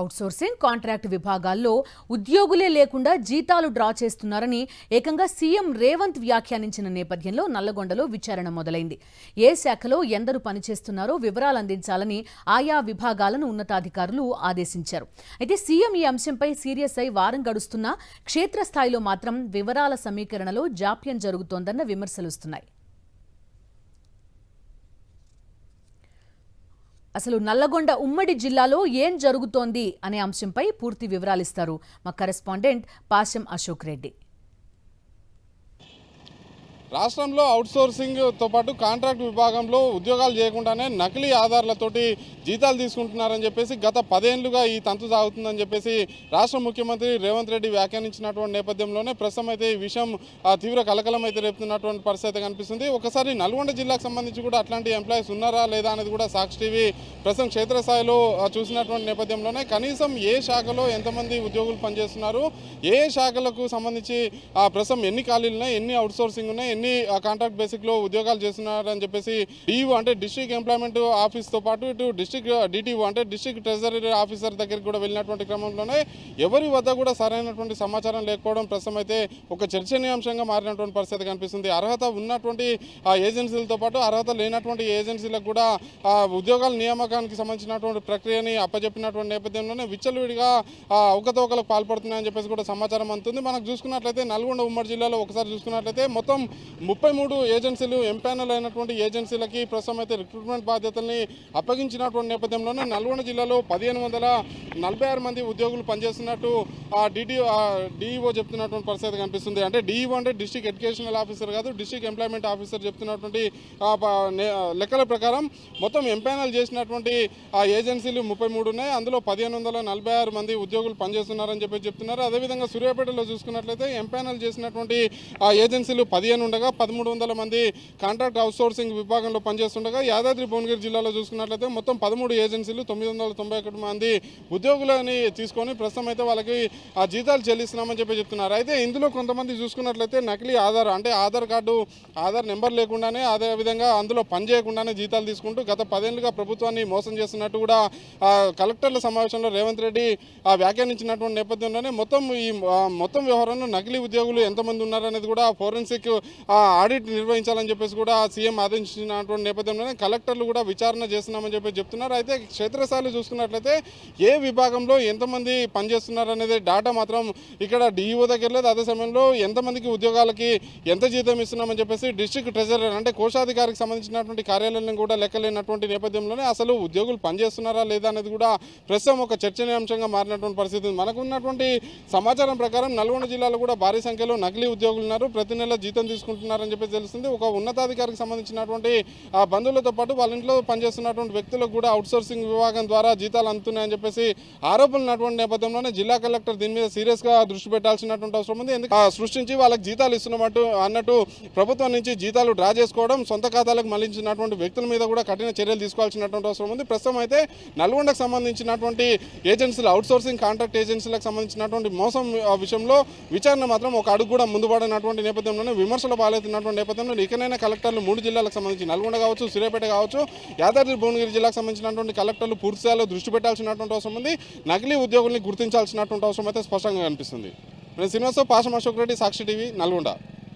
Outsourcing contract విభాగాల్లో ఉద్యోగులే లేకుండా జీతాలు డ్రా చేస్తున్నారని ఏకంగా సీఎం రేవంత్ వ్యాఖ్యానించిన నేపథ్యంలో నల్లగొండలో విచారణ మొదలైంది. ఏ శాఖలో ఎందరు పనిచేస్తున్నారో వివరాలు అందించాలని ఆయా విభాగాలను ఉన్నతాధికారులు ఆదేశించారు. అయితే సీఎం ఈ అంశంపై సీరియస్ అయి వారం గడుస్తున్నా క్షేత్రస్థాయిలో మాత్రం వివరాల సమీకరణలో జాప్యం జరుగుతోందన్న విమర్శలుస్తున్నాయి. అసలు నల్లగొండ ఉమ్మడి జిల్లాలో ఏం జరుగుతోంది అనే అంశంపై పూర్తి వివరాలిస్తారు మా కరెస్పాండెంట్ పాశం అశోక్ రెడ్డి. రాష్ట్రంలో అవుట్సోర్సింగ్తో పాటు కాంట్రాక్ట్ విభాగంలో ఉద్యోగాలు చేయకుండానే నకిలీ ఆధారాలతోటి జీతాలు తీసుకుంటున్నారని చెప్పేసి గత 10 ఏళ్లుగా ఈ తంతు సాగుతుందని చెప్పేసి రాష్ట్ర ముఖ్యమంత్రి రేవంత్ రెడ్డి వ్యాఖ్యానించినటువంటి నేపథ్యంలోనే ప్రస్తుతం అయితే ఈ విషయం తీవ్ర కలకలం అయితే రేపుతున్నటువంటి పరిస్థితి కనిపిస్తుంది. ఒకసారి నల్గొండ జిల్లాకు సంబంధించి కూడా అట్లాంటి ఎంప్లాయీస్ ఉన్నారా లేదా అనేది కూడా సాక్షి టీవీ ప్రస్తుతం క్షేత్రస్థాయిలో చూసినటువంటి నేపథ్యంలోనే కనీసం ఏ శాఖలో ఎంతమంది ఉద్యోగులు పనిచేస్తున్నారు, ఏ శాఖలకు సంబంధించి ప్రస్తుతం ఎన్ని ఖాళీలు ఉన్నాయి, ఎన్ని అవుట్సోర్సింగ్ ఉన్నాయి, ఎన్ని కాంట్రాక్ట్ బేసిక్లో ఉద్యోగాలు చేస్తున్నారని చెప్పేసి డిఓ అంటే డిస్ట్రిక్ట్ ఎంప్లాయ్మెంట్ ఆఫీస్తో పాటు ఇటు డిస్ట్రిక్ట్ డిటిఓ అంటే డిస్ట్రిక్ట్ ట్రెజరీ ఆఫీసర్ దగ్గరికి కూడా వెళ్ళినటువంటి క్రమంలోనే ఎవరి వద్ద కూడా సరైనటువంటి సమాచారం లేకపోవడం ప్రస్తుతం అయితే ఒక చర్చనీయాంశంగా మారినటువంటి పరిస్థితి కనిపిస్తుంది. అర్హత ఉన్నటువంటి ఏజెన్సీలతో పాటు అర్హత లేనటువంటి ఏజెన్సీలకు కూడా ఉద్యోగాల నియామకానికి సంబంధించినటువంటి ప్రక్రియని అప్పచెప్పినటువంటి నేపథ్యంలోనే విచ్చలవిడిగా అవకతవకలకు పాల్పడుతున్నాయని చెప్పేసి కూడా సమాచారం అందుతుంది. మనకు చూసుకున్నట్లయితే నల్గొండ ఉమ్మడి జిల్లాలో ఒకసారి చూసుకున్నట్లయితే మొత్తం 33 ఏజెన్సీలు ఎంపానల్ అయినటువంటి ఏజెన్సీలకి ప్రస్తుతం అయితే రిక్రూట్మెంట్ బాధ్యతల్ని అప్పగించినటువంటి నేపథ్యంలోనే నల్గొండ జిల్లాలో 1546 మంది ఉద్యోగులు పనిచేస్తున్నట్టు డిఈఓ చెప్తున్నటువంటి పరిస్థితి కనిపిస్తుంది. అంటే డిఈఓ అంటే డిస్ట్రిక్ట్ ఎడ్యుకేషనల్ ఆఫీసర్ కాదు, డిస్ట్రిక్ట్ ఎంప్లాయ్మెంట్ ఆఫీసర్ చెప్తున్నటువంటి లెక్కల ప్రకారం మొత్తం ఎంపానల్ చేసినటువంటి ఏజెన్సీలు 33 ఉన్నాయి. అందులో 1546 మంది ఉద్యోగులు పనిచేస్తున్నారని చెప్తున్నారు. అదేవిధంగా సూర్యాపేటలో చూసుకున్నట్లయితే ఎంపానల్ చేసినటువంటి ఏజెన్సీలు 15 ఉండగా 1300 మంది కాంట్రాక్ట్ అవుట్సోర్సింగ్ విభాగంలో పనిచేస్తుండగా యాదాద్రి భువనగిరి జిల్లాలో చూసుకున్నట్లయితే మొత్తం 13 ఏజెన్సీలు 991 మంది ఉద్యోగులని తీసుకొని ప్రస్తుతం అయితే వాళ్ళకి జీతాలు చెల్లిస్తున్నామని చెప్తున్నారు. అయితే ఇందులో కొంతమంది చూసుకున్నట్లయితే నకిలీ ఆధార్ కార్డు ఆధార్ నెంబర్ లేకుండానే అదేవిధంగా అందులో పని చేయకుండానే జీతాలు తీసుకుంటూ గత 10 ఏళ్లుగా ప్రభుత్వాన్ని మోసం చేస్తున్నట్టు కూడా కలెక్టర్ల సమావేశంలో రేవంత్ రెడ్డి వ్యాఖ్యానించినటువంటి నేపథ్యంలోనే మొత్తం వ్యవహారంలో నకిలీ ఉద్యోగులు ఎంతమంది ఉన్నారనేది కూడా ఫోరెన్సిక్ ఆడిట్ నిర్వహించాలని చెప్పేసి కూడా సీఎం ఆదేశించినటువంటి నేపథ్యంలోనే కలెక్టర్లు కూడా విచారణ చేస్తున్నామని చెప్తున్నారు. అయితే క్షేత్రస్థాయిలో చూసుకున్నట్లయితే ఏ విభాగంలో ఎంతమంది పనిచేస్తున్నారు అనేది డేటా మాత్రం ఇక్కడ డిఈఓ దగ్గర లేదు. అదే సమయంలో ఎంతమందికి ఉద్యోగాలకి ఎంత జీతం ఇస్తున్నామని చెప్పేసి డిస్ట్రిక్ట్ ట్రెజరర్ అంటే కోశాధికారికి సంబంధించినటువంటి కార్యాలయం కూడా లెక్కలేనటువంటి నేపథ్యంలోనే అసలు ఉద్యోగులు పనిచేస్తున్నారా లేదా అనేది కూడా ప్రస్తుతం ఒక చర్చనీయాంశంగా మారినటువంటి పరిస్థితి. మనకున్నటువంటి సమాచారం ప్రకారం నల్గొండ జిల్లాలో కూడా భారీ సంఖ్యలో నకిలీ ఉద్యోగులు ఉన్నారు, ప్రతి నెల జీతం తీసుకుంటున్నారని చెప్పి తెలుస్తుంది. ఒక ఉన్నతాధికారికి సంబంధించినటువంటి బంధువులతో పాటు వాళ్ళ ఇంట్లో పనిచేస్తున్నటువంటి వ్యక్తులకు కూడా అవుట్సోర్సింగ్ విభాగం ద్వారా జీతాలు అందుతున్నాయని చెప్పేసి ఆరోపణలు ఉన్నటువంటి నేపథ్యంలోనే జిల్లా కలెక్టర్ దీని మీద సీరియస్గా దృష్టి పెట్టాల్సినటువంటి అవసరం ఉంది. ఎందుకు సృష్టించి వాళ్ళకి జీతాలు అన్నట్టు ప్రభుత్వం నుంచి జీతాలు డ్రా చేసుకోవడం, సొంత ఖాతాలకు మళ్లించినటువంటి వ్యక్తుల మీద కూడా కఠిన చర్యలు తీసుకోవాల్సినటువంటి అవసరం ఉంది. ప్రస్తుతం అయితే నల్గొండకు సంబంధించినటువంటి ఏజెన్సీలు అవుట్సోర్సింగ్ కాంట్రాక్ట్ ఏజెన్సీలకు సంబంధించినటువంటి మోసం విషయంలో విచారణ మాత్రం ఒక అడుగు కూడా ముందు పడినటువంటి నేపథ్యంలోనే విమర్శలు పాలవుతున్నటువంటి నేపథ్యంలో ఇకనైనా కలెక్టర్లు 3 జిల్లాలకు సంబంధించి నల్గొండ కావచ్చు, సూర్యాపేట కావచ్చు, యాదాద్రి భువనగిరి జిల్లాకు సంబంధించినటువంటి కలెక్టర్లు పూర్తి స్థాయిలో దృష్టి పెట్టాల్సినటువంటి అవసరం ఉంది. నకిలీ ఉద్యోగుల్ని గుర్తించాల్సినటువంటి అవసరం అయితే స్పష్టంగా కనిపిస్తుంది. నేను శ్రీనివాసరావు, పాశం అశోక్ రెడ్డి, సాక్షి టీవీ, నల్గొండ.